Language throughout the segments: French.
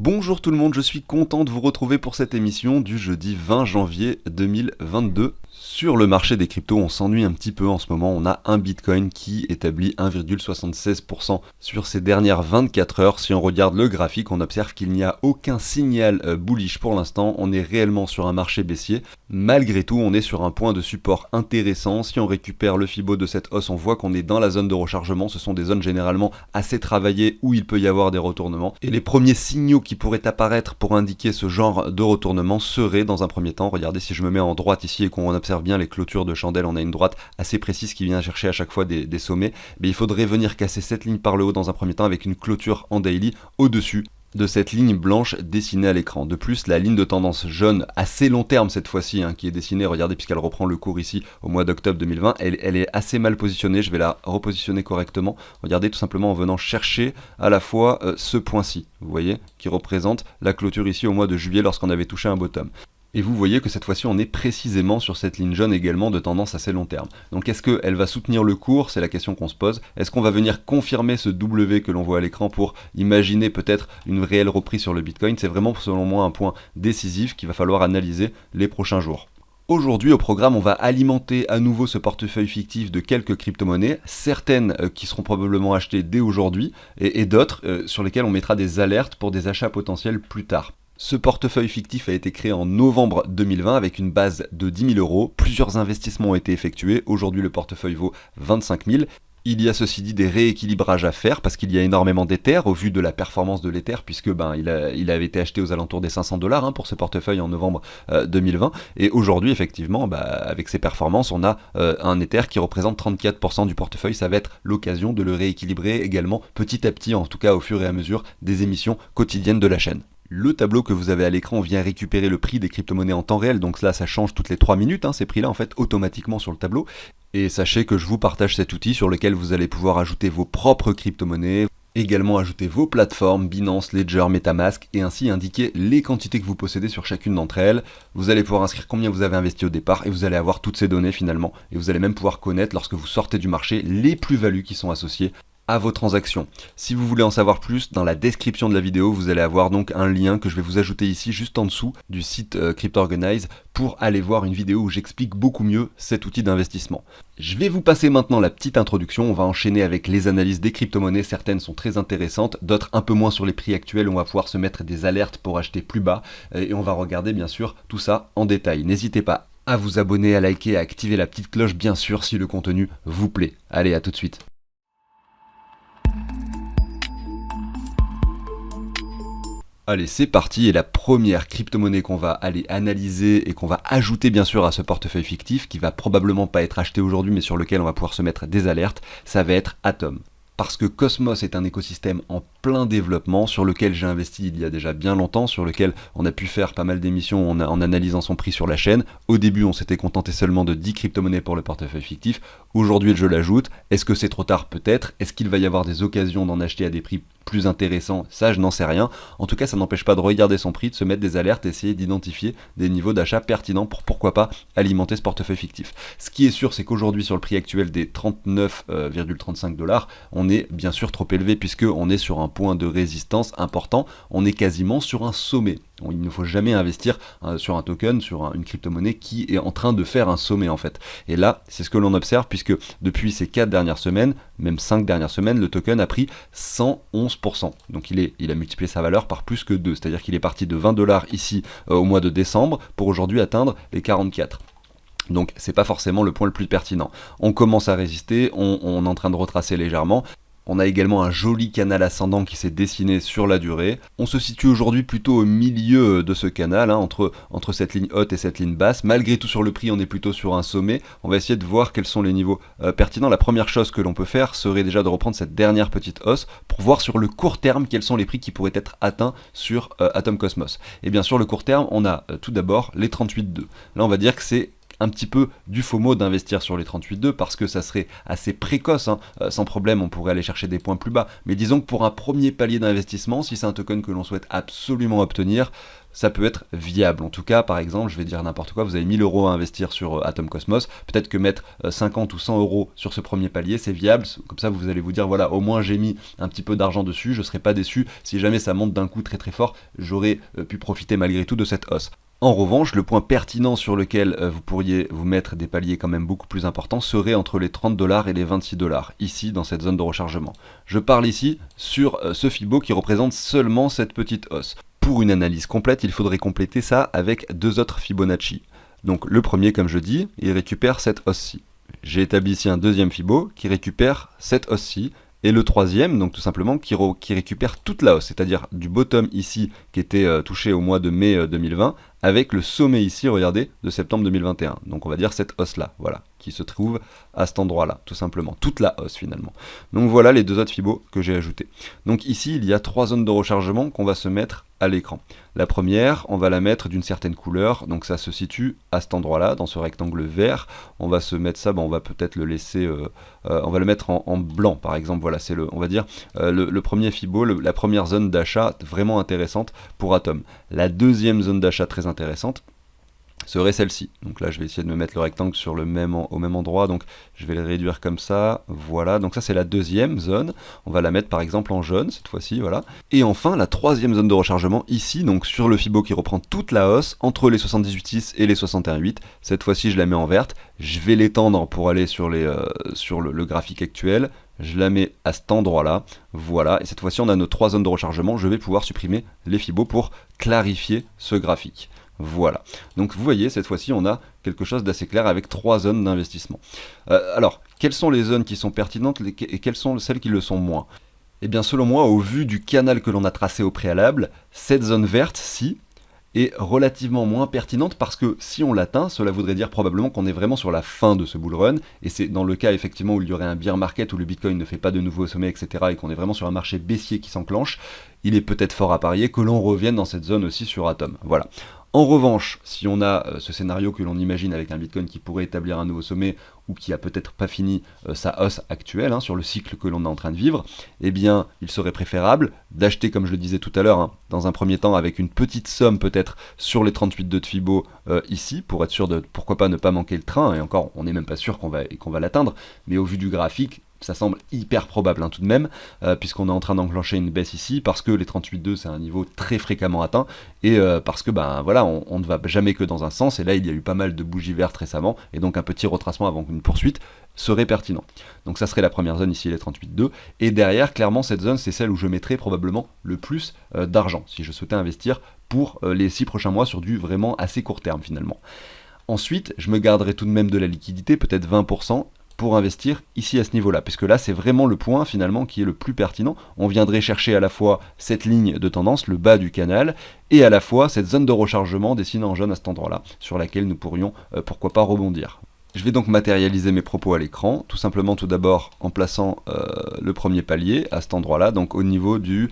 Bonjour tout le monde, je suis content de vous retrouver pour cette émission du jeudi 20 janvier 2022. Sur le marché des cryptos, on s'ennuie un petit peu en ce moment. On a un Bitcoin qui établit 1,76% sur ces dernières 24 heures. Si on regarde le graphique, on observe qu'il n'y a aucun signal bullish pour l'instant. On est réellement sur un marché baissier. Malgré tout, on est sur un point de support intéressant. Si on récupère le Fibo de cette hausse, on voit qu'on est dans la zone de rechargement. Ce sont des zones généralement assez travaillées où il peut y avoir des retournements. Et les premiers signaux qui pourraient apparaître pour indiquer ce genre de retournement seraient dans un premier temps, regardez si je me mets en droite ici et qu'on observe bien les clôtures de chandelle, on a une droite assez précise qui vient chercher à chaque fois des sommets, mais il faudrait venir casser cette ligne par le haut dans un premier temps avec une clôture en daily au-dessus de cette ligne blanche dessinée à l'écran. De plus, la ligne de tendance jaune, assez long terme cette fois-ci, qui est dessinée, regardez, puisqu'elle reprend le cours ici au mois d'octobre 2020, elle est assez mal positionnée, je vais la repositionner correctement. Regardez, tout simplement en venant chercher à la fois ce point-ci, vous voyez, qui représente la clôture ici au mois de juillet lorsqu'on avait touché un bottom. Et vous voyez que cette fois-ci, on est précisément sur cette ligne jaune également de tendance assez long terme. Donc est-ce qu'elle va soutenir le cours? C'est la question qu'on se pose. Est-ce qu'on va venir confirmer ce W que l'on voit à l'écran pour imaginer peut-être une réelle reprise sur le Bitcoin? C'est vraiment selon moi un point décisif qu'il va falloir analyser les prochains jours. Aujourd'hui au programme, on va alimenter à nouveau ce portefeuille fictif de quelques crypto-monnaies, certaines qui seront probablement achetées dès aujourd'hui et d'autres sur lesquelles on mettra des alertes pour des achats potentiels plus tard. Ce portefeuille fictif a été créé en novembre 2020 avec une base de 10 000 euros. Plusieurs investissements ont été effectués. Aujourd'hui, le portefeuille vaut 25 000. Il y a ceci dit des rééquilibrages à faire parce qu'il y a énormément d'Ether au vu de la performance de l'Ether puisque il avait été acheté aux alentours des 500 $ pour ce portefeuille en novembre 2020 et aujourd'hui effectivement avec ces performances on a un Ether qui représente 34% du portefeuille. Ça va être l'occasion de le rééquilibrer également petit à petit, en tout cas au fur et à mesure des émissions quotidiennes de la chaîne. Le tableau que vous avez à l'écran vient récupérer le prix des crypto-monnaies en temps réel, donc là ça change toutes les 3 minutes, ces prix-là en fait automatiquement sur le tableau. Et sachez que je vous partage cet outil sur lequel vous allez pouvoir ajouter vos propres crypto-monnaies, également ajouter vos plateformes Binance, Ledger, Metamask et ainsi indiquer les quantités que vous possédez sur chacune d'entre elles. Vous allez pouvoir inscrire combien vous avez investi au départ et vous allez avoir toutes ces données finalement. Et vous allez même pouvoir connaître lorsque vous sortez du marché les plus-values qui sont associées à vos transactions. Si vous voulez en savoir plus, dans la description de la vidéo, vous allez avoir donc un lien que je vais vous ajouter ici juste en dessous du site CryptoOrganize pour aller voir une vidéo où j'explique beaucoup mieux cet outil d'investissement. Je vais vous passer maintenant la petite introduction, on va enchaîner avec les analyses des crypto-monnaies, certaines sont très intéressantes, d'autres un peu moins sur les prix actuels, on va pouvoir se mettre des alertes pour acheter plus bas et on va regarder bien sûr tout ça en détail. N'hésitez pas à vous abonner, à liker, à activer la petite cloche bien sûr si le contenu vous plaît. Allez, à tout de suite. Allez, c'est parti, et la première crypto-monnaie qu'on va aller analyser et qu'on va ajouter bien sûr à ce portefeuille fictif, qui va probablement pas être acheté aujourd'hui mais sur lequel on va pouvoir se mettre des alertes, ça va être Atom. Parce que Cosmos est un écosystème en plein développement, sur lequel j'ai investi il y a déjà bien longtemps, sur lequel on a pu faire pas mal d'émissions en analysant son prix sur la chaîne. Au début, on s'était contenté seulement de 10 crypto-monnaies pour le portefeuille fictif. Aujourd'hui, je l'ajoute. Est-ce que c'est trop tard? Peut-être. Est-ce qu'il va y avoir des occasions d'en acheter à des prix plus intéressants? Ça, je n'en sais rien. En tout cas, ça n'empêche pas de regarder son prix, de se mettre des alertes, essayer d'identifier des niveaux d'achat pertinents pour pourquoi pas alimenter ce portefeuille fictif. Ce qui est sûr, c'est qu'aujourd'hui, sur le prix actuel des 39,35 $, on est bien sûr trop élevé puisque on est sur un point de résistance important. On est quasiment sur un sommet. Il ne faut jamais investir sur un token, sur une crypto-monnaie qui est en train de faire un sommet en fait. Et là, c'est ce que l'on observe puisque depuis ces 4 dernières semaines, même 5 dernières semaines, le token a pris 111%. Donc il a multiplié sa valeur par plus que 2. C'est-à-dire qu'il est parti de 20 $ ici au mois de décembre pour aujourd'hui atteindre les 44. Donc c'est pas forcément le point le plus pertinent. On commence à résister, on est en train de retracer légèrement. On a également un joli canal ascendant qui s'est dessiné sur la durée. On se situe aujourd'hui plutôt au milieu de ce canal, entre cette ligne haute et cette ligne basse. Malgré tout sur le prix, on est plutôt sur un sommet. On va essayer de voir quels sont les niveaux pertinents. La première chose que l'on peut faire serait déjà de reprendre cette dernière petite hausse pour voir sur le court terme quels sont les prix qui pourraient être atteints sur Atom Cosmos. Et bien sur le court terme, on a tout d'abord les 38,2. Là on va dire que c'est un petit peu du FOMO d'investir sur les 38,2 parce que ça serait assez précoce, sans problème on pourrait aller chercher des points plus bas, mais disons que pour un premier palier d'investissement, si c'est un token que l'on souhaite absolument obtenir, ça peut être viable. En tout cas, par exemple, je vais dire n'importe quoi, vous avez 1000 euros à investir sur Atom Cosmos, peut-être que mettre 50 ou 100 euros sur ce premier palier, c'est viable, comme ça vous allez vous dire, voilà, au moins j'ai mis un petit peu d'argent dessus, je ne serai pas déçu, si jamais ça monte d'un coup très très fort, j'aurais pu profiter malgré tout de cette hausse. En revanche, le point pertinent sur lequel vous pourriez vous mettre des paliers quand même beaucoup plus importants serait entre les 30$ et les 26$, ici dans cette zone de rechargement. Je parle ici sur ce Fibo qui représente seulement cette petite hausse. Pour une analyse complète, il faudrait compléter ça avec deux autres Fibonacci. Donc le premier, comme je dis, il récupère cette hausse-ci. J'ai établi ici un deuxième Fibo qui récupère cette hausse-ci, et le troisième, donc tout simplement, qui récupère toute la hausse, c'est-à-dire du bottom ici, qui était touché au mois de mai 2020, avec le sommet ici, regardez, de septembre 2021. Donc on va dire cette hausse-là, voilà, qui se trouve à cet endroit-là, tout simplement. Toute la hausse, finalement. Donc voilà les deux autres Fibos que j'ai ajoutés. Donc ici, il y a trois zones de rechargement qu'on va se mettre à l'écran. La première, on va la mettre d'une certaine couleur, donc ça se situe à cet endroit-là, dans ce rectangle vert. On va se mettre ça, on va peut-être le laisser, on va le mettre en blanc, par exemple. Voilà, c'est on va dire, le premier Fibo, la première zone d'achat vraiment intéressante pour Atom. La deuxième zone d'achat très intéressante serait celle-ci. Donc là, je vais essayer de me mettre le rectangle sur au même endroit, donc je vais le réduire comme ça, voilà. Donc ça, c'est la deuxième zone. On va la mettre par exemple en jaune, cette fois-ci, voilà. Et enfin, la troisième zone de rechargement, ici, donc sur le Fibo qui reprend toute la hausse, entre les 78,6 et les 61,8. Cette fois-ci, je la mets en verte. Je vais l'étendre pour aller sur le graphique actuel. Je la mets à cet endroit-là, voilà. Et cette fois-ci, on a nos trois zones de rechargement. Je vais pouvoir supprimer les Fibos pour clarifier ce graphique. Voilà, donc vous voyez, cette fois-ci, on a quelque chose d'assez clair avec trois zones d'investissement. Alors, quelles sont les zones qui sont pertinentes et quelles sont celles qui le sont moins? Eh bien, selon moi, au vu du canal que l'on a tracé au préalable, cette zone verte-ci est relativement moins pertinente parce que si on l'atteint, cela voudrait dire probablement qu'on est vraiment sur la fin de ce bull run, et c'est dans le cas effectivement où il y aurait un bear market, où le Bitcoin ne fait pas de nouveaux sommets, etc., et qu'on est vraiment sur un marché baissier qui s'enclenche, il est peut-être fort à parier que l'on revienne dans cette zone aussi sur Atom. Voilà. En revanche, si on a ce scénario que l'on imagine avec un Bitcoin qui pourrait établir un nouveau sommet ou qui a peut-être pas fini sa hausse actuelle sur le cycle que l'on est en train de vivre, eh bien, il serait préférable d'acheter, comme je le disais tout à l'heure, dans un premier temps avec une petite somme peut-être sur les 38,2 de Fibo ici, pour être sûr de, pourquoi pas, ne pas manquer le train, et encore, on n'est même pas sûr qu'on va l'atteindre, mais au vu du graphique, ça semble hyper probable tout de même, puisqu'on est en train d'enclencher une baisse ici, parce que les 38,2 c'est un niveau très fréquemment atteint, et parce que voilà, on ne va jamais que dans un sens, et là il y a eu pas mal de bougies vertes récemment, et donc un petit retracement avant une poursuite serait pertinent. Donc ça serait la première zone ici, les 38,2, et derrière, clairement cette zone c'est celle où je mettrais probablement le plus d'argent, si je souhaitais investir pour les 6 prochains mois sur du vraiment assez court terme finalement. Ensuite, je me garderai tout de même de la liquidité, peut-être 20%, pour investir ici à ce niveau-là, puisque là c'est vraiment le point finalement qui est le plus pertinent. On viendrait chercher à la fois cette ligne de tendance, le bas du canal, et à la fois cette zone de rechargement dessinée en jaune à cet endroit-là, sur laquelle nous pourrions pourquoi pas rebondir. Je vais donc matérialiser mes propos à l'écran, tout simplement tout d'abord en plaçant le premier palier à cet endroit-là, donc au niveau du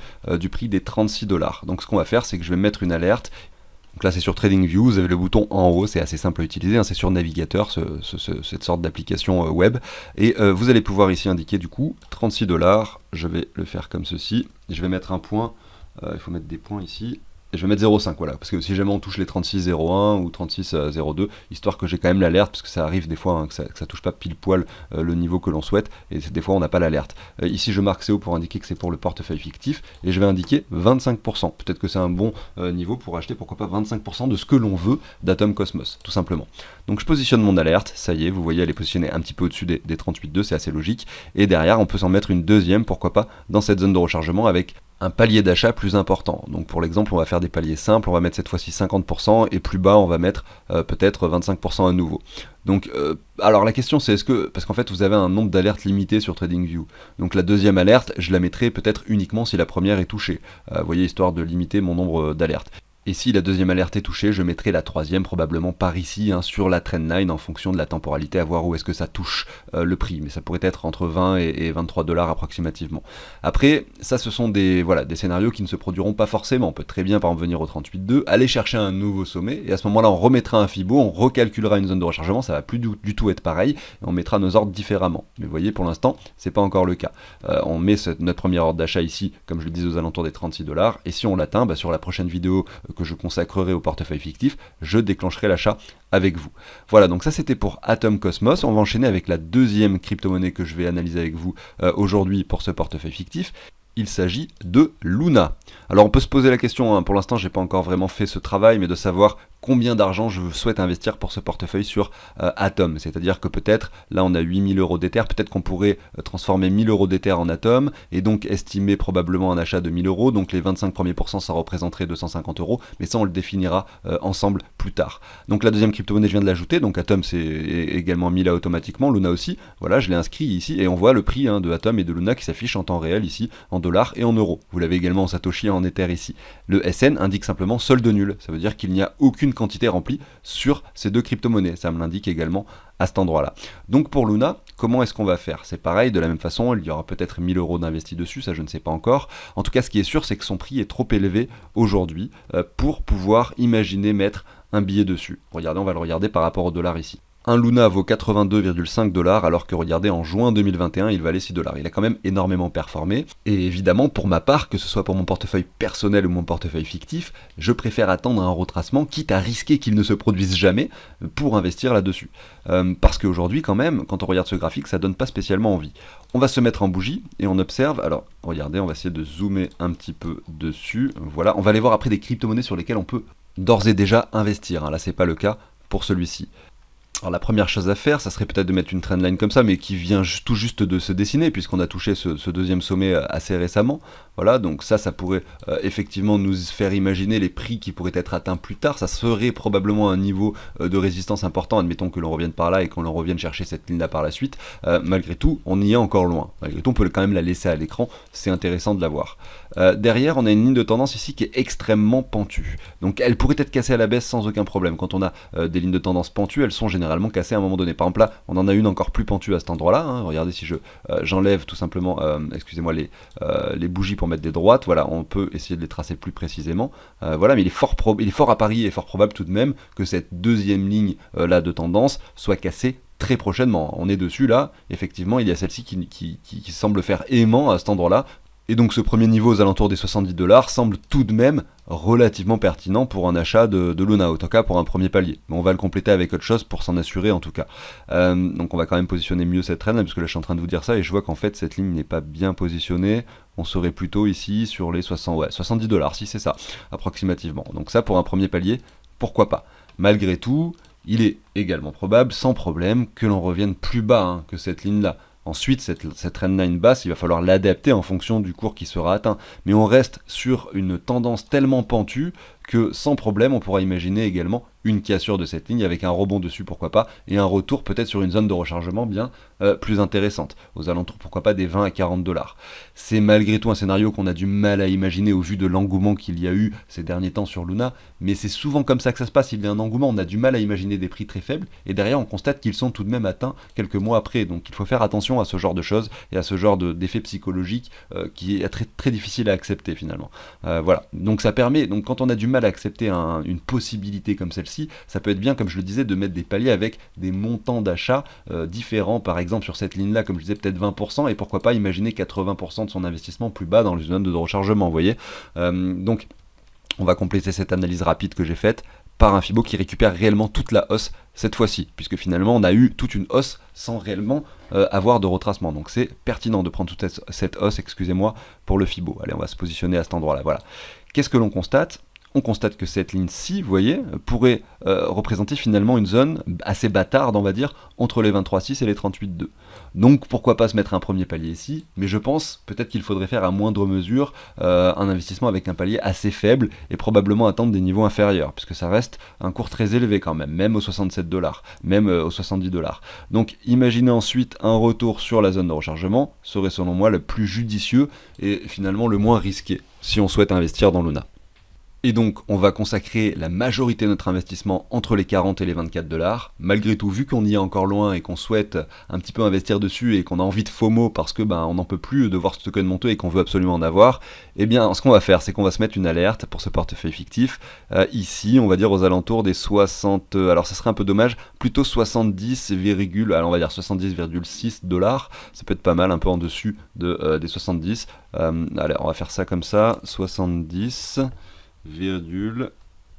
prix des 36$. Donc ce qu'on va faire, c'est que je vais mettre une alerte. Donc là c'est sur TradingView, vous avez le bouton en haut, c'est assez simple à utiliser, c'est sur navigateur, cette sorte d'application web, et vous allez pouvoir ici indiquer du coup 36$, je vais le faire comme ceci, je vais mettre un point, il faut mettre des points ici, et je vais mettre 0,5, voilà, parce que si jamais on touche les 36,01 ou 36,02, histoire que j'ai quand même l'alerte, parce que ça arrive des fois que ça touche pas pile poil le niveau que l'on souhaite, et des fois on n'a pas l'alerte. Ici je marque CO pour indiquer que c'est pour le portefeuille fictif, et je vais indiquer 25%. Peut-être que c'est un bon niveau pour acheter, pourquoi pas 25% de ce que l'on veut d'Atom Cosmos, tout simplement. Donc je positionne mon alerte, ça y est, vous voyez elle est positionnée un petit peu au-dessus des 38,2, c'est assez logique, et derrière on peut s'en mettre une deuxième, pourquoi pas, dans cette zone de rechargement avec un palier d'achat plus important. Donc pour l'exemple, on va faire des paliers simples, on va mettre cette fois-ci 50%, et plus bas, on va mettre peut-être 25% à nouveau. Donc, alors la question c'est parce qu'en fait vous avez un nombre d'alertes limité sur TradingView. Donc la deuxième alerte, je la mettrai peut-être uniquement si la première est touchée. Vous voyez, histoire de limiter mon nombre d'alertes. Et si la deuxième alerte est touchée, je mettrai la troisième probablement par ici, sur la trendline en fonction de la temporalité, à voir où est-ce que ça touche le prix. Mais ça pourrait être entre 20 et 23$ approximativement. Après, ça ce sont des scénarios qui ne se produiront pas forcément. On peut très bien par exemple venir au 38,2, aller chercher un nouveau sommet, et à ce moment-là on remettra un Fibo, on recalculera une zone de rechargement, ça va plus du tout être pareil, et on mettra nos ordres différemment. Mais vous voyez, pour l'instant, c'est pas encore le cas. On met notre premier ordre d'achat ici, comme je le disais, aux alentours des 36$, et si on l'atteint, sur la prochaine vidéo que je consacrerai au portefeuille fictif, je déclencherai l'achat avec vous. Voilà, donc ça c'était pour Atom Cosmos. On va enchaîner avec la deuxième crypto-monnaie que je vais analyser avec vous aujourd'hui pour ce portefeuille fictif. Il s'agit de Luna. Alors on peut se poser la question, pour l'instant j'ai pas encore vraiment fait ce travail, mais de savoir combien d'argent je souhaite investir pour ce portefeuille sur Atom. C'est-à-dire que peut-être, là on a 8000 euros d'Ether, peut-être qu'on pourrait transformer 1000 euros d'Ether en Atom, et donc estimer probablement un achat de 1000 euros, donc les 25 premiers pourcents ça représenterait 250 euros, mais ça on le définira ensemble plus tard. Donc la deuxième crypto-monnaie je viens de l'ajouter, donc Atom c'est également mis là automatiquement, Luna aussi, voilà je l'ai inscrit ici, et on voit le prix de Atom et de Luna qui s'affiche en temps réel ici, en dollars et en euros. Vous l'avez également en Satoshi et en Ether ici. Le SN indique simplement solde nul, ça veut dire qu'il n'y a aucune quantité remplie sur ces deux crypto-monnaies, ça me l'indique également à cet endroit-là. Donc pour Luna, comment est-ce qu'on va faire? C'est pareil, de la même façon, il y aura peut-être 1000 euros d'investis dessus, ça je ne sais pas encore. En tout cas, ce qui est sûr, c'est que son prix est trop élevé aujourd'hui pour pouvoir imaginer mettre un billet dessus. Regardez, on va le regarder par rapport au dollar ici. Un Luna vaut 82,5 $, alors que regardez, en juin 2021, il valait 6 $. Il a quand même énormément performé. Et évidemment, pour ma part, que ce soit pour mon portefeuille personnel ou mon portefeuille fictif, je préfère attendre un retracement, quitte à risquer qu'il ne se produise jamais, pour investir là-dessus. Parce qu'aujourd'hui, quand même, quand on regarde ce graphique, ça donne pas spécialement envie. On va se mettre en bougie et on observe. Alors, regardez, on va essayer de zoomer un petit peu dessus. Voilà, on va aller voir après des crypto-monnaies sur lesquelles on peut d'ores et déjà investir. Là, c'est pas le cas pour celui-ci. Alors la première chose à faire, ça serait peut-être de mettre une trendline comme ça, mais qui vient tout juste de se dessiner, puisqu'on a touché ce deuxième sommet assez récemment. Voilà, donc ça pourrait effectivement nous faire imaginer les prix qui pourraient être atteints plus tard. Ça serait probablement un niveau de résistance important, admettons que l'on revienne par là et qu'on revienne chercher cette ligne-là par la suite. Malgré tout, on y est encore loin. Malgré tout, on peut quand même la laisser à l'écran, c'est intéressant de la voir. Derrière, on a une ligne de tendance ici qui est extrêmement pentue. Donc elle pourrait être cassée à la baisse sans aucun problème. Quand on a des lignes de tendance pentues, elles sont généralement cassées à un moment donné. Par exemple là, on en a une encore plus pentue à cet endroit-là. Regardez si j'enlève tout simplement, excusez-moi, les bougies pour mettre des droites. Voilà, on peut essayer de les tracer plus précisément. Voilà, mais il est fort à parier et fort probable tout de même que cette deuxième ligne là de tendance soit cassée très prochainement. On est dessus là, effectivement, il y a celle-ci qui semble faire aimant à cet endroit-là. Et donc ce premier niveau aux alentours des 70 $ semble tout de même relativement pertinent pour un achat de Luna, en tout cas pour un premier palier. Mais on va le compléter avec autre chose pour s'en assurer en tout cas. Donc on va quand même positionner mieux cette traîne, parce que là je suis en train de vous dire ça et je vois qu'en fait cette ligne n'est pas bien positionnée. On serait plutôt ici sur les 70 $, si c'est ça, approximativement. Donc ça pour un premier palier, pourquoi pas. Malgré tout, il est également probable, sans problème, que l'on revienne plus bas que cette ligne-là. Ensuite, cette trendline basse, il va falloir l'adapter en fonction du cours qui sera atteint. Mais on reste sur une tendance tellement pentue que sans problème, on pourra imaginer également une cassure de cette ligne avec un rebond dessus, pourquoi pas, et un retour peut-être sur une zone de rechargement bien plus intéressante, aux alentours pourquoi pas des 20 à 40 $. C'est malgré tout un scénario qu'on a du mal à imaginer au vu de l'engouement qu'il y a eu ces derniers temps sur Luna, mais c'est souvent comme ça que ça se passe. Il y a un engouement, on a du mal à imaginer des prix très faibles, et derrière on constate qu'ils sont tout de même atteints quelques mois après, donc il faut faire attention à ce genre de choses, et à ce genre d'effet psychologique qui est très, très difficile à accepter finalement. Voilà, donc ça permet, donc quand on a du mal à accepter une possibilité comme celle-ci, ça peut être bien, comme je le disais, de mettre des paliers avec des montants d'achat différents, par exemple sur cette ligne-là, comme je disais, peut-être 20%, et pourquoi pas imaginer 80% de son investissement plus bas dans les zones de rechargement, vous voyez. Donc, on va compléter cette analyse rapide que j'ai faite par un Fibo qui récupère réellement toute la hausse cette fois-ci, puisque finalement on a eu toute une hausse sans réellement avoir de retracement. Donc c'est pertinent de prendre toute cette hausse, excusez-moi, pour le Fibo. Allez, on va se positionner à cet endroit-là, voilà. Qu'est-ce que l'on constate ? On constate que cette ligne-ci, vous voyez, pourrait représenter finalement une zone assez bâtarde, on va dire, entre les 23,6 et les 38,2. Donc pourquoi pas se mettre un premier palier ici, mais je pense peut-être qu'il faudrait faire à moindre mesure un investissement avec un palier assez faible et probablement atteindre des niveaux inférieurs, puisque ça reste un cours très élevé quand même aux 67 $, même aux 70 $. Donc imaginez ensuite un retour sur la zone de rechargement, serait selon moi le plus judicieux et finalement le moins risqué, si on souhaite investir dans Luna. Et donc, on va consacrer la majorité de notre investissement entre les 40 et les 24 $. Malgré tout, vu qu'on y est encore loin et qu'on souhaite un petit peu investir dessus et qu'on a envie de FOMO parce que on n'en peut plus de voir ce token monter et qu'on veut absolument en avoir, eh bien, ce qu'on va faire, c'est qu'on va se mettre une alerte pour ce portefeuille fictif. Ici, on va dire aux alentours des 60, alors ça serait un peu dommage, plutôt 70, alors on va dire 70,6 $. Ça peut être pas mal, un peu en dessus des 70. Allez, on va faire ça comme ça, 70,6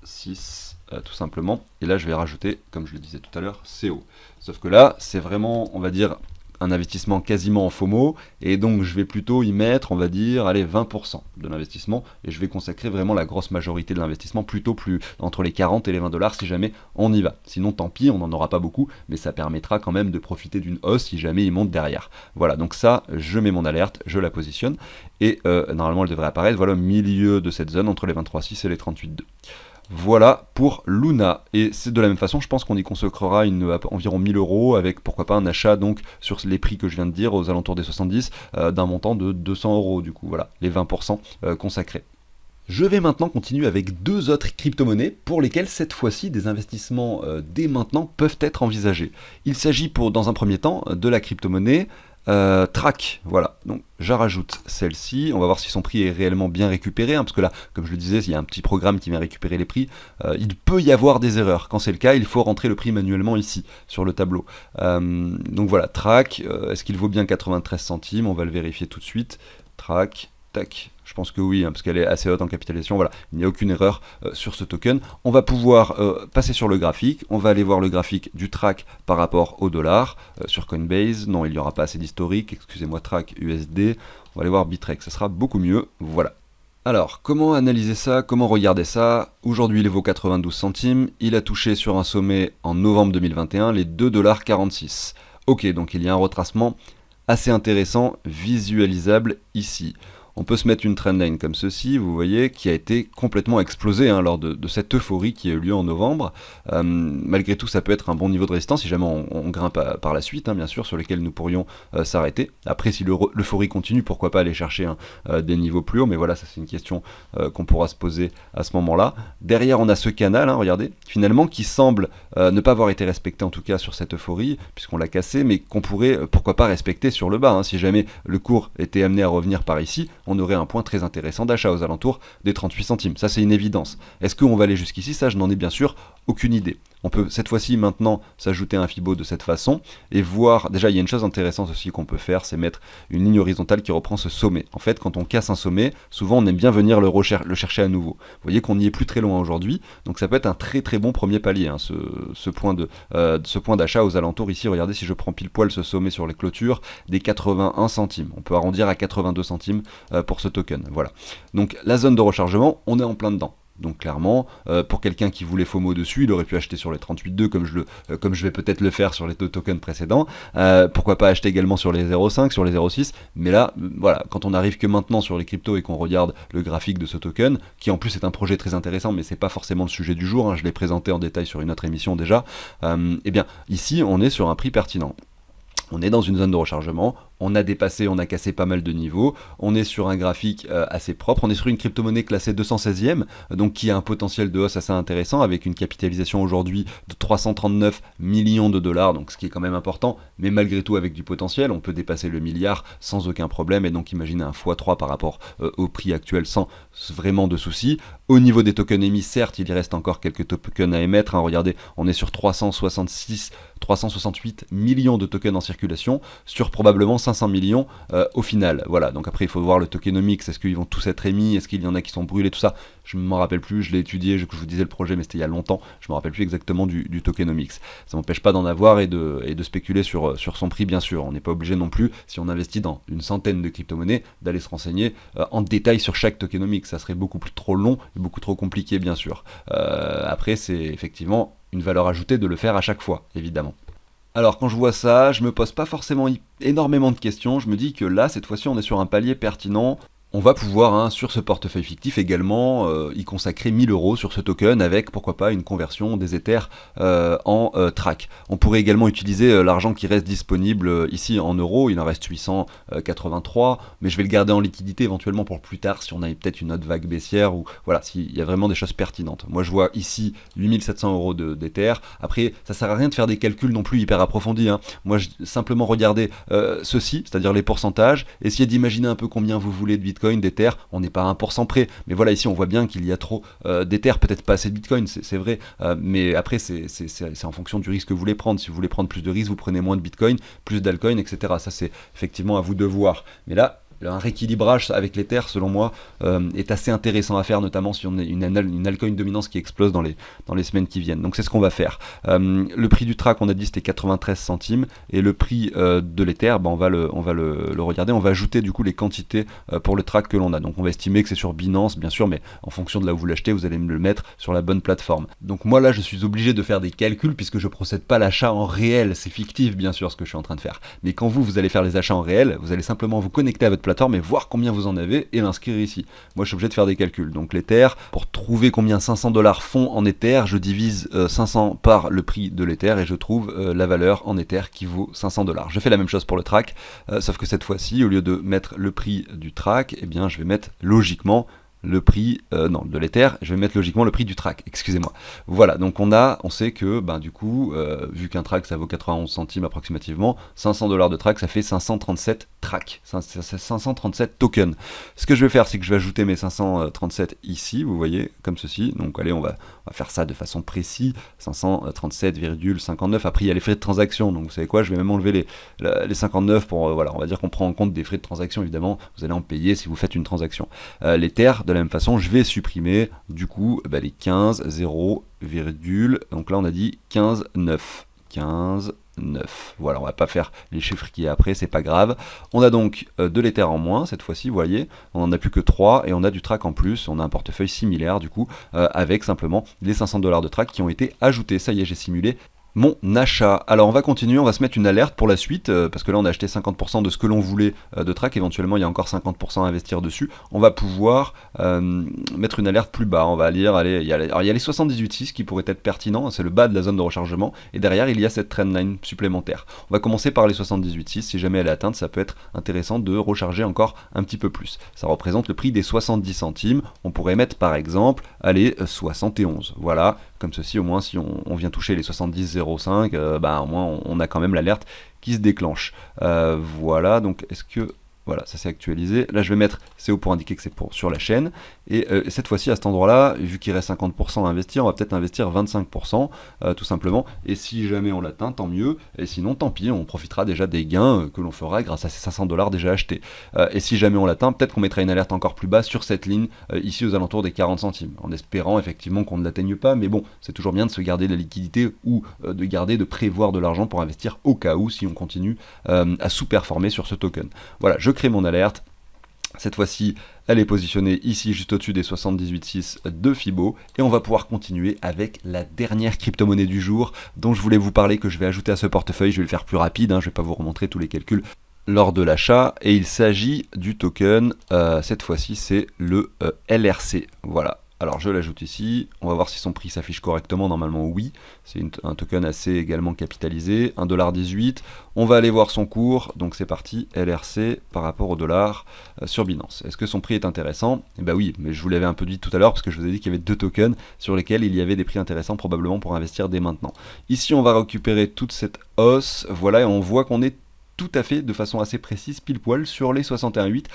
6, tout simplement. Et là, je vais rajouter, comme je le disais tout à l'heure, CO. Sauf que là, c'est vraiment, on va dire, un investissement quasiment en FOMO, et donc je vais plutôt y mettre, on va dire, allez, 20% de l'investissement, et je vais consacrer vraiment la grosse majorité de l'investissement, plutôt plus entre les 40 et les 20 dollars si jamais on y va. Sinon, tant pis, on n'en aura pas beaucoup, mais ça permettra quand même de profiter d'une hausse si jamais il monte derrière. Voilà, donc ça, je mets mon alerte, je la positionne, et normalement elle devrait apparaître, voilà, au milieu de cette zone, entre les 23,6 et les 38,2. Voilà pour Luna, et c'est de la même façon, je pense qu'on y consacrera environ 1000 euros avec pourquoi pas un achat donc sur les prix que je viens de dire aux alentours des 70 d'un montant de 200 euros du coup, voilà, les 20% consacrés. Je vais maintenant continuer avec deux autres crypto-monnaies pour lesquelles cette fois-ci des investissements dès maintenant peuvent être envisagés. Il s'agit dans un premier temps de la crypto-monnaie Track, voilà, donc je rajoute celle-ci, on va voir si son prix est réellement bien récupéré, parce que là, comme je le disais, il y a un petit programme qui vient récupérer les prix, il peut y avoir des erreurs, quand c'est le cas, il faut rentrer le prix manuellement ici, sur le tableau. Donc voilà, Track, est-ce qu'il vaut bien 93 centimes, on va le vérifier tout de suite, Track, tac, je pense que oui, parce qu'elle est assez haute en capitalisation, voilà, il n'y a aucune erreur sur ce token. On va pouvoir passer sur le graphique, on va aller voir le graphique du Track par rapport au dollar, sur Coinbase, non, il n'y aura pas assez d'historique, excusez-moi, Track USD, on va aller voir Bittrex, ça sera beaucoup mieux, voilà. Alors, comment analyser ça, comment regarder ça? Aujourd'hui, il vaut 92 centimes, il a touché sur un sommet en novembre 2021 les 2,46 $. Ok, donc il y a un retracement assez intéressant, visualisable ici. On peut se mettre une trendline comme ceci, vous voyez, qui a été complètement explosée lors de cette euphorie qui a eu lieu en novembre. Malgré tout, ça peut être un bon niveau de résistance si jamais on grimpe par la suite, bien sûr, sur lesquels nous pourrions s'arrêter. Après, si l'euphorie continue, pourquoi pas aller chercher des niveaux plus hauts, mais voilà, ça c'est une question qu'on pourra se poser à ce moment-là. Derrière, on a ce canal, regardez, finalement, qui semble ne pas avoir été respecté, en tout cas sur cette euphorie, puisqu'on l'a cassé, mais qu'on pourrait, pourquoi pas, respecter sur le bas. Si jamais le cours était amené à revenir par ici, on aurait un point très intéressant d'achat aux alentours des 38 centimes. Ça, c'est une évidence. Est-ce qu'on va aller jusqu'ici? Ça, je n'en ai bien sûr aucune idée. On peut cette fois-ci maintenant s'ajouter un Fibo de cette façon et voir, déjà il y a une chose intéressante aussi qu'on peut faire, c'est mettre une ligne horizontale qui reprend ce sommet. En fait, quand on casse un sommet, souvent on aime bien venir le chercher à nouveau. Vous voyez qu'on n'y est plus très loin aujourd'hui, donc ça peut être un très très bon premier palier, ce point d'achat aux alentours ici. Regardez, si je prends pile poil ce sommet sur les clôtures, des 81 centimes. On peut arrondir à 82 centimes pour ce token. Voilà. Donc la zone de rechargement, on est en plein dedans. Donc clairement, pour quelqu'un qui voulait FOMO dessus, il aurait pu acheter sur les 38,2 comme je vais peut-être le faire sur les deux tokens précédents. Pourquoi pas acheter également sur les 0,5, sur les 0,6. Mais là, voilà, quand on arrive que maintenant sur les cryptos et qu'on regarde le graphique de ce token, qui en plus est un projet très intéressant, mais c'est pas forcément le sujet du jour, je l'ai présenté en détail sur une autre émission déjà, et bien ici on est sur un prix pertinent. On est dans une zone de rechargement, on a dépassé, on a cassé pas mal de niveaux, on est sur un graphique assez propre, on est sur une crypto-monnaie classée 216e, donc qui a un potentiel de hausse assez intéressant, avec une capitalisation aujourd'hui de 339 millions de dollars, donc ce qui est quand même important, mais malgré tout avec du potentiel, on peut dépasser le milliard sans aucun problème, et donc imaginez un x3 par rapport au prix actuel sans vraiment de soucis. Au niveau des tokens émis, certes, il y reste encore quelques tokens à émettre, regardez, on est sur 368 millions de tokens en circulation, sur probablement 500 millions au final. Voilà, donc après il faut voir le tokenomics, est-ce qu'ils vont tous être émis, est-ce qu'il y en a qui sont brûlés, tout ça, je ne m'en rappelle plus, je l'ai étudié, je vous disais le projet, mais c'était il y a longtemps, je ne me rappelle plus exactement du tokenomics. Ça m'empêche pas d'en avoir et de spéculer sur son prix, bien sûr. On n'est pas obligé non plus, si on investit dans une centaine de crypto-monnaies, d'aller se renseigner en détail sur chaque tokenomics. Ça serait beaucoup plus trop long et beaucoup trop compliqué, bien sûr. Après, c'est effectivement une valeur ajoutée de le faire à chaque fois, évidemment. Alors quand je vois ça, je me pose pas forcément énormément de questions, je me dis que là, cette fois-ci, on est sur un palier pertinent. On va pouvoir, sur ce portefeuille fictif également, y consacrer 1000 euros sur ce token avec, pourquoi pas, une conversion des Ethers en Track. On pourrait également utiliser l'argent qui reste disponible ici en euros, il en reste 883, mais je vais le garder en liquidité éventuellement pour plus tard, si on a peut-être une autre vague baissière, ou voilà, s'il y a vraiment des choses pertinentes. Moi je vois ici 8700 euros d'Ether. Après, ça sert à rien de faire des calculs non plus hyper approfondis. Moi je simplement regarder ceci, c'est-à-dire les pourcentages, essayer d'imaginer un peu combien vous voulez de Bitcoin, d'Ether, on n'est pas à 1% près, mais voilà, ici on voit bien qu'il y a trop d'Ether, peut-être pas assez de Bitcoin, c'est vrai, mais après c'est en fonction du risque que vous voulez prendre. Si vous voulez prendre plus de risques, vous prenez moins de Bitcoin, plus d'altcoin, etc. Ça c'est effectivement à vous de voir. Mais là, un rééquilibrage avec l'Ether, selon moi, est assez intéressant à faire, notamment si on a une altcoin dominance qui explose dans les semaines qui viennent. Donc c'est ce qu'on va faire. Le prix du track, on a dit, c'était 93 centimes, et le prix de l'Ether, on va le regarder, on va ajouter du coup les quantités pour le track que l'on a. Donc on va estimer que c'est sur Binance, bien sûr, mais en fonction de là où vous l'achetez, vous allez me le mettre sur la bonne plateforme. Donc moi là, je suis obligé de faire des calculs puisque je procède pas à l'achat en réel, c'est fictif bien sûr ce que je suis en train de faire. Mais quand vous allez faire les achats en réel, vous allez simplement vous connecter à votre plateforme et voir combien vous en avez et l'inscrire ici. Moi je suis obligé de faire des calculs. Donc l'Ether, pour trouver combien 500 $ font en Ether, je divise 500 par le prix de l'Ether et je trouve la valeur en Ether qui vaut 500 $. Je fais la même chose pour le track, sauf que cette fois-ci, au lieu de mettre le prix du track, eh bien je vais mettre logiquement le prix de l'Ether, je vais mettre logiquement le prix du track, excusez-moi. Voilà, donc on sait que du coup, vu qu'un track ça vaut 91 centimes approximativement, 500 $ de track ça fait 537 tracks, 537 tokens. Ce que je vais faire, c'est que je vais ajouter mes 537 ici, vous voyez, comme ceci. Donc allez, on va faire ça de façon précise, 537,59. Après il y a les frais de transaction, donc vous savez quoi, je vais même enlever les 59 pour, voilà, on va dire qu'on prend en compte des frais de transaction, évidemment, vous allez en payer si vous faites une transaction. L'Ether, de la même façon, je vais supprimer du coup les 15, 0, donc là on a dit 15, 9. 15, 9. Voilà, on va pas faire les chiffres qui est après, c'est pas grave. On a donc de l'Ether en moins cette fois-ci, vous voyez, on en a plus que 3 et on a du track en plus, on a un portefeuille similaire du coup, avec simplement les 500 $ de track qui ont été ajoutés. Ça y est, j'ai simulé mon achat. Alors on va continuer, on va se mettre une alerte pour la suite, parce que là on a acheté 50% de ce que l'on voulait de track, éventuellement il y a encore 50% à investir dessus. On va pouvoir mettre une alerte plus bas, on va lire, allez, il y a les 78,6 qui pourraient être pertinents, c'est le bas de la zone de rechargement, et derrière il y a cette trendline supplémentaire. On va commencer par les 78,6, si jamais elle est atteinte, ça peut être intéressant de recharger encore un petit peu plus. Ça représente le prix des 70 centimes, on pourrait mettre par exemple, allez, 71, voilà, comme ceci au moins si on vient toucher les 70,05, au moins on a quand même l'alerte qui se déclenche. Voilà, donc est-ce que... Voilà, ça s'est actualisé. Là, je vais mettre CO pour indiquer que c'est sur la chaîne. Et cette fois-ci, à cet endroit-là, vu qu'il reste 50% à investir, on va peut-être investir 25%, tout simplement. Et si jamais on l'atteint, tant mieux. Et sinon, tant pis, on profitera déjà des gains que l'on fera grâce à ces 500 $ déjà achetés. Et si jamais on l'atteint, peut-être qu'on mettra une alerte encore plus bas sur cette ligne, ici aux alentours des 40 centimes. En espérant effectivement qu'on ne l'atteigne pas. Mais bon, c'est toujours bien de se garder de la liquidité ou de prévoir de l'argent pour investir au cas où, si on continue à sous-performer sur ce token. Voilà, je crée mon alerte. Cette fois-ci, elle est positionnée ici, juste au-dessus des 78,6 de Fibo. Et on va pouvoir continuer avec la dernière crypto-monnaie du jour dont je voulais vous parler, que je vais ajouter à ce portefeuille. Je vais le faire plus rapide, je ne vais pas vous remontrer tous les calculs lors de l'achat. Et il s'agit du token, cette fois-ci, c'est le LRC. Voilà. Alors je l'ajoute ici, on va voir si son prix s'affiche correctement, normalement oui, c'est un token assez également capitalisé, 1,18$, on va aller voir son cours, donc c'est parti, LRC par rapport au dollar sur Binance. Est-ce que son prix est intéressant? Eh bien oui, mais je vous l'avais un peu dit tout à l'heure, parce que je vous ai dit qu'il y avait deux tokens sur lesquels il y avait des prix intéressants probablement pour investir dès maintenant. Ici on va récupérer toute cette hausse, voilà, et on voit qu'on est tout à fait de façon assez précise, pile poil sur les 61,8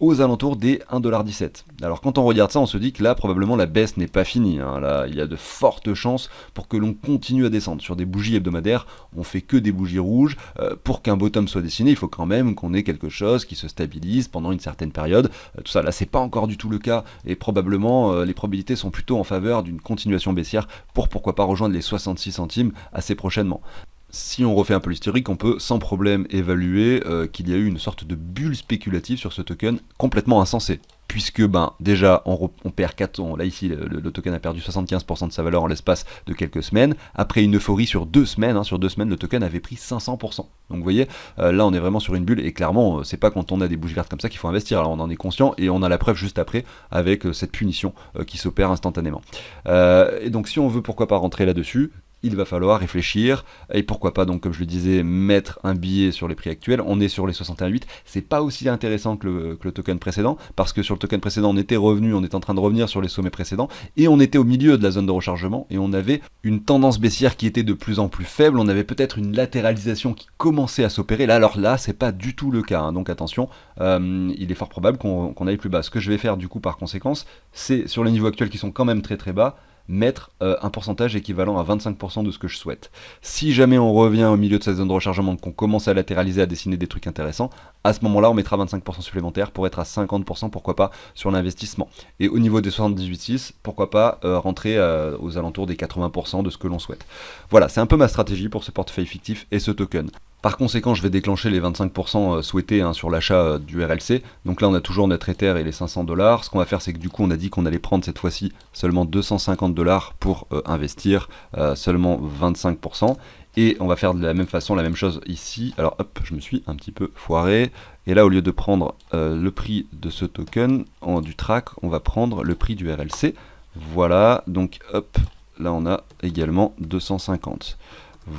aux alentours des 1,17$. Alors quand on regarde ça, on se dit que là probablement la baisse n'est pas finie, Là il y a de fortes chances pour que l'on continue à descendre. Sur des bougies hebdomadaires, on fait que des bougies rouges. Pour qu'un bottom soit dessiné, il faut quand même qu'on ait quelque chose qui se stabilise pendant une certaine période. Tout ça là, c'est pas encore du tout le cas, et probablement les probabilités sont plutôt en faveur d'une continuation baissière pour pourquoi pas rejoindre les 66 centimes assez prochainement. Si on refait un peu l'historique, on peut sans problème évaluer qu'il y a eu une sorte de bulle spéculative sur ce token complètement insensée. Puisque déjà on perd 4 ans, là ici le token a perdu 75% de sa valeur en l'espace de quelques semaines. Après une euphorie sur 2 semaines, sur 2 semaines le token avait pris 500%. Donc vous voyez, là on est vraiment sur une bulle, et clairement c'est pas quand on a des bougies vertes comme ça qu'il faut investir, alors on en est conscient, et on a la preuve juste après avec cette punition qui s'opère instantanément. Et donc si on veut pourquoi pas rentrer là-dessus, il va falloir réfléchir, et pourquoi pas, donc comme je le disais, mettre un billet sur les prix actuels. On est sur les 61,8, c'est pas aussi intéressant que le token précédent, parce que sur le token précédent on était revenu, on est en train de revenir sur les sommets précédents, et on était au milieu de la zone de rechargement, et on avait une tendance baissière qui était de plus en plus faible, on avait peut-être une latéralisation qui commençait à s'opérer. Là, alors là, c'est pas du tout le cas, donc attention, il est fort probable qu'on aille plus bas. Ce que je vais faire du coup par conséquence, c'est sur les niveaux actuels qui sont quand même très très bas, mettre un pourcentage équivalent à 25% de ce que je souhaite. Si jamais on revient au milieu de cette zone de rechargement, qu'on commence à latéraliser, à dessiner des trucs intéressants, à ce moment-là, on mettra 25% supplémentaire pour être à 50%, pourquoi pas, sur l'investissement. Et au niveau des 78,6, pourquoi pas rentrer aux alentours des 80% de ce que l'on souhaite. Voilà, c'est un peu ma stratégie pour ce portefeuille fictif et ce token. Par conséquent, je vais déclencher les 25% souhaités sur l'achat du RLC. Donc là, on a toujours notre Ether et les 500 $. Ce qu'on va faire, c'est que du coup, on a dit qu'on allait prendre cette fois-ci seulement 250 $ pour investir seulement 25%. Et on va faire de la même façon, la même chose ici. Alors hop, je me suis un petit peu foiré. Et là, au lieu de prendre le prix de ce token du track, on va prendre le prix du RLC. Voilà, donc hop, là on a également 250.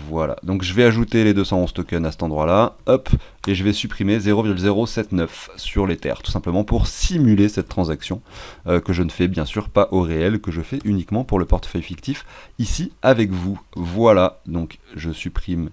Voilà, donc je vais ajouter les 211 tokens à cet endroit-là, hop, et je vais supprimer 0,079 sur l'Ether, tout simplement pour simuler cette transaction que je ne fais bien sûr pas au réel, que je fais uniquement pour le portefeuille fictif, ici avec vous. Voilà, donc je supprime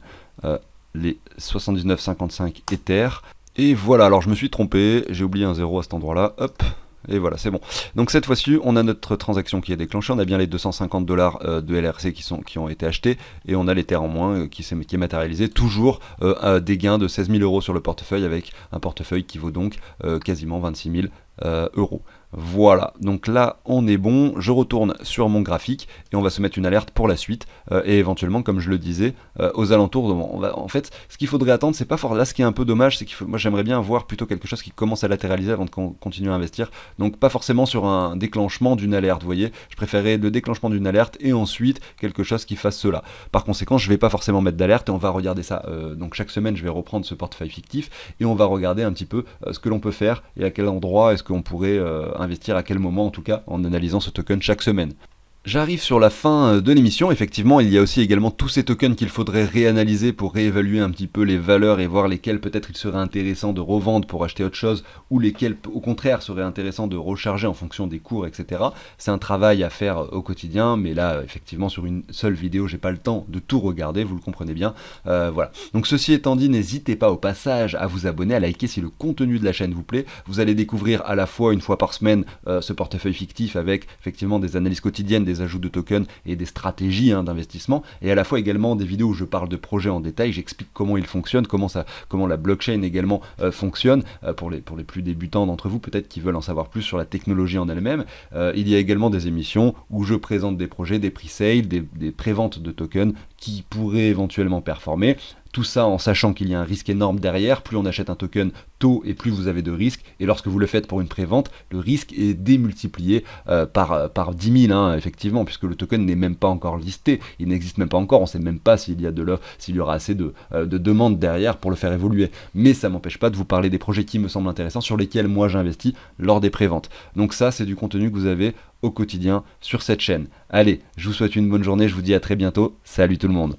les 79,55 Ether, et voilà, alors je me suis trompé, j'ai oublié un 0 à cet endroit-là, hop. Et voilà, c'est bon. Donc cette fois-ci, on a notre transaction qui est déclenchée, on a bien les 250 $ de LRC qui ont été achetés, et on a l'Ether en moins qui est matérialisé, toujours des gains de 16 000 € sur le portefeuille, avec un portefeuille qui vaut donc quasiment 26 000 €. Voilà, donc là on est bon, je retourne sur mon graphique et on va se mettre une alerte pour la suite et éventuellement, comme je le disais, aux alentours en fait, ce qu'il faudrait attendre, c'est pas fort. Là, ce qui est un peu dommage, c'est moi j'aimerais bien voir plutôt quelque chose qui commence à latéraliser avant de continuer à investir, donc pas forcément sur un déclenchement d'une alerte, vous voyez, je préférais le déclenchement d'une alerte et ensuite quelque chose qui fasse cela. Par conséquent, je vais pas forcément mettre d'alerte et on va regarder ça, donc chaque semaine je vais reprendre ce portefeuille fictif et on va regarder un petit peu ce que l'on peut faire et à quel endroit est-ce qu'on pourrait investir, à quel moment en tout cas, en analysant ce token chaque semaine. J'arrive sur la fin de l'émission. Effectivement, il y a aussi également tous ces tokens qu'il faudrait réanalyser pour réévaluer un petit peu les valeurs et voir lesquels peut-être il serait intéressant de revendre pour acheter autre chose, ou lesquels au contraire serait intéressant de recharger en fonction des cours, etc. C'est un travail à faire au quotidien, mais là effectivement sur une seule vidéo j'ai pas le temps de tout regarder, vous le comprenez bien. Voilà. Donc ceci étant dit, n'hésitez pas au passage à vous abonner, à liker si le contenu de la chaîne vous plaît. Vous allez découvrir à la fois une fois par semaine ce portefeuille fictif avec effectivement des analyses quotidiennes, des ajouts de tokens et des stratégies d'investissement, et à la fois également des vidéos où je parle de projets en détail, j'explique comment ils fonctionnent, comment la blockchain également fonctionne, pour les plus débutants d'entre vous peut-être qui veulent en savoir plus sur la technologie en elle-même. Il y a également des émissions où je présente des projets, des pre-sales, des préventes de tokens qui pourraient éventuellement performer. Tout ça en sachant qu'il y a un risque énorme derrière. Plus on achète un token tôt et plus vous avez de risques. Et lorsque vous le faites pour une prévente, le risque est démultiplié par 10 000, effectivement, puisque le token n'est même pas encore listé. Il n'existe même pas encore. On ne sait même pas s'il y aura assez de demandes derrière pour le faire évoluer. Mais ça ne m'empêche pas de vous parler des projets qui me semblent intéressants, sur lesquels moi j'investis lors des préventes. Donc ça, c'est du contenu que vous avez au quotidien sur cette chaîne. Allez, je vous souhaite une bonne journée. Je vous dis à très bientôt. Salut tout le monde.